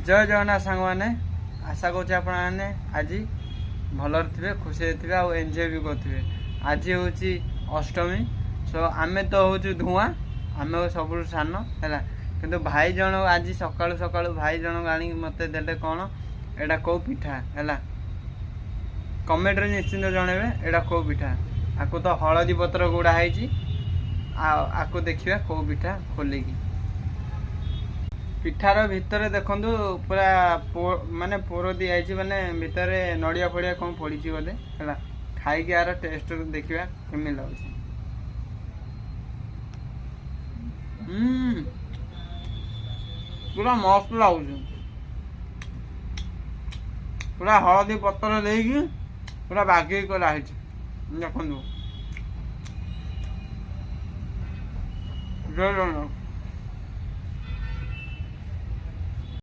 जय जगन्नाथ सांग मैंने आशा करें आज भलर थे खुशी थे आ एंजॉय भी करेंगे। आज हूँ अष्टमी सो आम तो हूँ धुआं आम सब सान है कि भाई जन आज सका सका भाई जन आनी मत दे कौन एटा कौ पिठा है कमेंट रे निश्चिंत जनइबे एटा कौ पिठा आपको तो हलदी पत्र गुड़ा है आपको देखिए कौ पिठा खोलिकी पिठार भितर देखु पूरा माने पोर दिखाई माने भितर नड़िया फड़िया कौन पड़ी बोले है खाई यार टेस्ट देखा केमी लगे। पूरा मस्त लगुच पूरा हलदी पत्र देकी पूरा बागी कराई देखो।